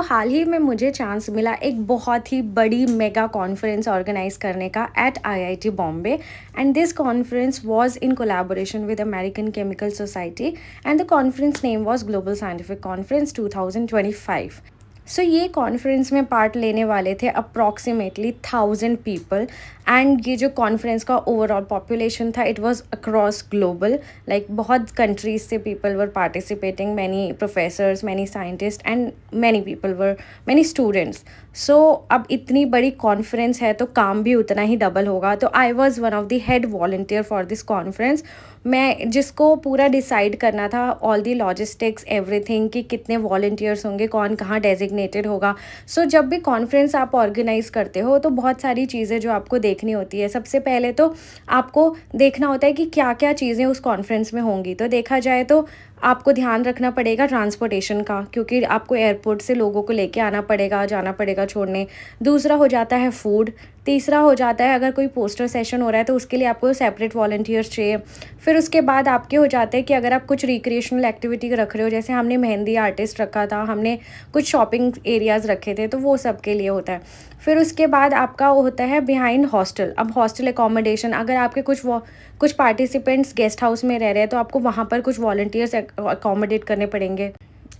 हाल ही में मुझे चांस मिला एक बहुत ही बड़ी मेगा कॉन्फ्रेंस ऑर्गेनाइज करने का eight IIT Bombay. And this conference was in collaboration with American chemical society and the conference name was global scientific conference 2025। ये कॉन्फ्रेंस में पार्ट लेने वाले थे अप्रॉक्सीमेटली 1000 पीपल। एंड ये जो कॉन्फ्रेंस का ओवरऑल पॉपुलेशन था it was across global, like बहुत कंट्रीज से people were participating, many professors, many scientist and many people were, many students. अब इतनी बड़ी कॉन्फ्रेंस है तो काम भी उतना ही डबल होगा। तो I was one of the head volunteer for this conference. मैं जिसको पूरा डिसाइड करना था ऑल दी लॉजिस्टिक्स एवरीथिंग कि कितने वॉल्टियर्स होंगे, कौन कहाँ डेजिग्नेटेड होगा। जब भी कॉन्फ्रेंस आप ऑर्गेनाइज करते हो तो बहुत सारी चीज़ें जो आपको देखनी होती है। सबसे पहले तो आपको देखना होता है कि क्या क्या चीज़ें उस कॉन्फ्रेंस में होंगी। तो देखा जाए तो आपको ध्यान रखना पड़ेगा ट्रांसपोर्टेशन का, क्योंकि आपको एयरपोर्ट से लोगों को लेके आना पड़ेगा, जाना पड़ेगा छोड़ने। दूसरा हो जाता है फूड। तीसरा हो जाता है अगर कोई पोस्टर सेशन हो रहा है तो उसके लिए आपको सेपरेट वॉलंटियर्स चाहिए। फिर उसके बाद आपके हो जाते हैं कि अगर आप कुछ रिक्रिएशनल एक्टिविटी रख रहे हो, जैसे हमने मेहंदी आर्टिस्ट रखा था, हमने कुछ शॉपिंग एरियाज़ रखे थे, तो वो सब के लिए होता है। फिर उसके बाद आपका होता है बिहाइंड हॉस्टल। अब हॉस्टल एकोमोडेशन, अगर आपके कुछ पार्टिसिपेंट्स गेस्ट हाउस में रह रहे हैं तो आपको वहाँ पर कुछ वॉलंटियर्स अकोमोडेट करने पड़ेंगे।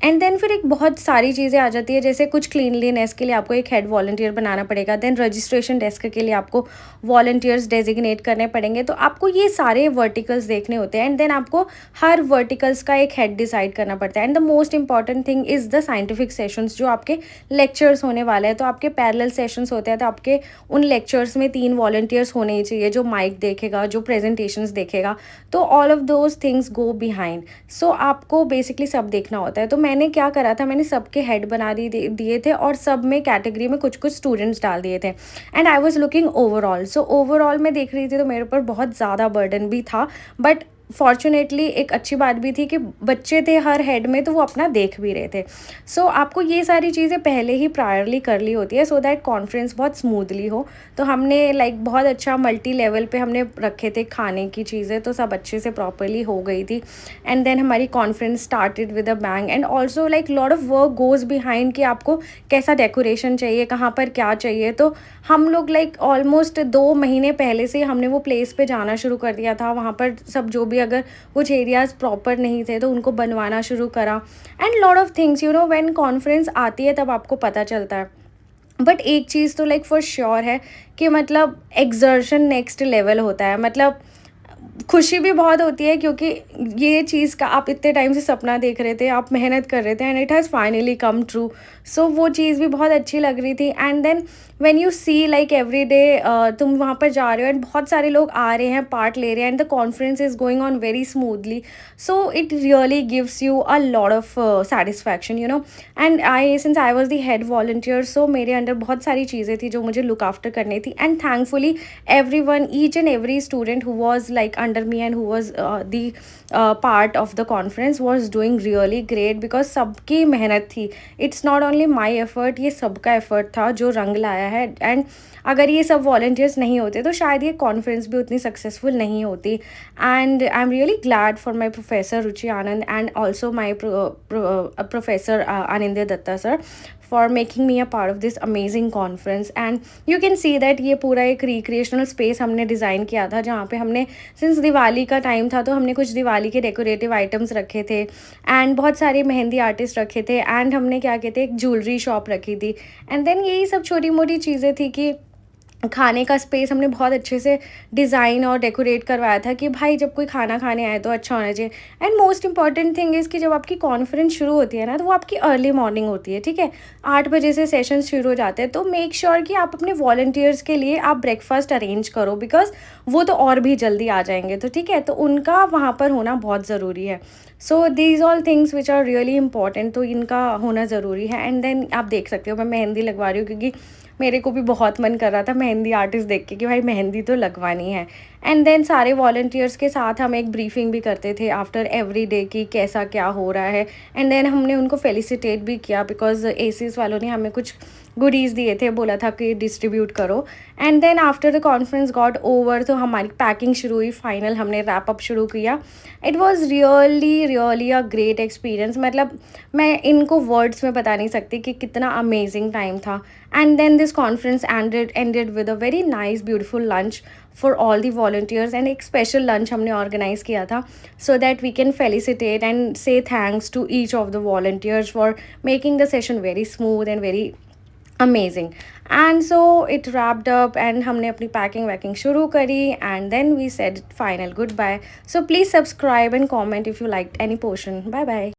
एंड देन फिर एक बहुत सारी चीज़ें आ जाती है, जैसे कुछ क्लीनलीनेस के लिए आपको एक हेड वॉलंटियर बनाना पड़ेगा। देन रजिस्ट्रेशन डेस्क के लिए आपको वॉलंटियर्स डेजिग्नेट करने पड़ेंगे। तो आपको ये सारे वर्टिकल्स देखने होते हैं एंड देन आपको हर वर्टिकल्स का एक हेड डिसाइड करना पड़ता है। And the most important thing is the scientific sessions जो आपके लेक्चर्स होने वाले हैं। तो आपके पैरेलल सेशंस होते हैं, तो आपके उन लेक्चर्स में 3 वॉलंटियर्स होने ही चाहिए, जो माइक देखेगा, जो प्रेजेंटेशंस देखेगा। तो all of those things go behind. आपको बेसिकली सब देखना होता है। तो मैंने क्या करा था, मैंने सबके हेड बना दिए थे और सब में कैटेगरी में कुछ कुछ स्टूडेंट्स डाल दिए थे। And I was looking overall. Overall मैं देख रही थी तो मेरे ऊपर बहुत ज़्यादा बर्डन भी था, बट फॉर्चुनेटली एक अच्छी बात भी थी कि बच्चे थे हर हेड में, तो वो अपना देख भी रहे थे। आपको ये सारी चीज़ें पहले ही प्रायरली कर ली होती है, सो दैट कॉन्फ्रेंस बहुत स्मूथली हो। तो हमने लाइक बहुत अच्छा मल्टी लेवल पे हमने रखे थे खाने की चीज़ें, तो सब अच्छे से प्रॉपरली हो गई थी। एंड देन हमारी conference started with a bang. And also like lot of work goes behind कि आपको कैसा डेकोरेशन चाहिए, कहाँ पर क्या चाहिए। तो हम लोग लाइक ऑलमोस्ट 2 महीने पहले से हमने वो प्लेस पे जाना शुरू कर दिया था। वहाँ पर सब जो भी अगर कुछ एरियाज़ प्रॉपर नहीं थे तो उनको बनवाना शुरू करा। And lot of things, you know, when conference आती है तब आपको पता चलता है। बट एक चीज़ तो लाइक फॉर श्योर है कि मतलब एक्सर्शन नेक्स्ट लेवल होता है। मतलब खुशी भी बहुत होती है, क्योंकि ये चीज़ का आप इतने टाइम से सपना देख रहे थे, आप मेहनत कर रहे थे and it has finally come true. वो चीज़ भी बहुत अच्छी लग रही थी। And then when you see like every day तुम वहाँ पर जा रहे हो एंड बहुत सारे लोग आ रहे हैं, पार्ट ले रहे हैं, and the conference is going on very smoothly. It really gives you a lot of satisfaction, you know. And since I was the head volunteer, मेरे अंडर बहुत सारी चीज़ें थी जो मुझे लुक आफ्टर करनी थी। And thankfully everyone, each and every student who was like under me and who was the part of the conference was doing really great, because सबकी मेहनत थी। It's not only my effort, ये सबका effort था जो रंग लाया है। एंड अगर ये सब volunteers नहीं होते तो शायद ये कॉन्फ्रेंस भी उतनी सक्सेसफुल नहीं होती। And I am really glad for my professor Ruchi Anand and also my professor Anindya Dutta sir for making me a part of this amazing conference. And you can see that ये पूरा एक रिक्रिएशनल स्पेस हमने design किया था, जहाँ पे हमने सिंस दिवाली का टाइम था तो हमने कुछ दिवाली के डेकोरेटिव आइटम्स रखे थे एंड बहुत सारे मेहंदी आर्टिस्ट रखे थे एंड हमने क्या कहते हैं एक ज्वेलरी शॉप रखी थी। एंड देन यही सब छोटी मोटी चीज़ें थी कि खाने का स्पेस हमने बहुत अच्छे से डिज़ाइन और डेकोरेट करवाया था कि भाई जब कोई खाना खाने आए तो अच्छा होना चाहिए। And most important thing is कि जब आपकी कॉन्फ्रेंस शुरू होती है ना, तो वो आपकी अर्ली मॉर्निंग होती है, ठीक है। 8 बजे से सेशन शुरू हो जाते हैं। तो मेक श्योर कि आप अपने वॉलंटियर्स के लिए आप ब्रेकफास्ट अरेंज करो, बिकॉज वो तो और भी जल्दी आ जाएंगे। तो ठीक है, तो उनका वहाँ पर होना बहुत ज़रूरी है। These all things which are really important, तो इनका होना ज़रूरी है। एंड देन आप देख सकते हो मैं मेहंदी लगवा रही हूँ, क्योंकि मेरे को भी बहुत मन कर रहा था मेहंदी आर्टिस्ट देख के कि भाई मेहंदी तो लगवानी है। एंड देन सारे वॉलंटियर्स के साथ हम एक ब्रीफिंग भी करते थे आफ्टर एवरी डे कि कैसा क्या हो रहा है। एंड देन हमने उनको फेलिसिटेट भी किया बिकॉज एसीएस वालों ने हमें कुछ गुडीज़ दिए थे, बोला था कि डिस्ट्रीब्यूट करो। And then after the conference got over तो हमारी पैकिंग शुरू हुई, फाइनल हमने रैप अप शुरू किया। It was really really a great experience, मतलब मैं इनको वर्ड्स में बता नहीं सकती कि कितना अमेजिंग टाइम था। And then this conference ended with a very nice beautiful lunch for all the volunteers, and एक स्पेशल लंच हमने ऑर्गेनाइज़ किया था so that we can felicitate and say thanks to each of the volunteers for making the session very smooth and very amazing. And so it wrapped up and हमने अपनी packing वैकिंग शुरू करी and then we said final good bye. So please subscribe and comment if you like any portion. Bye bye.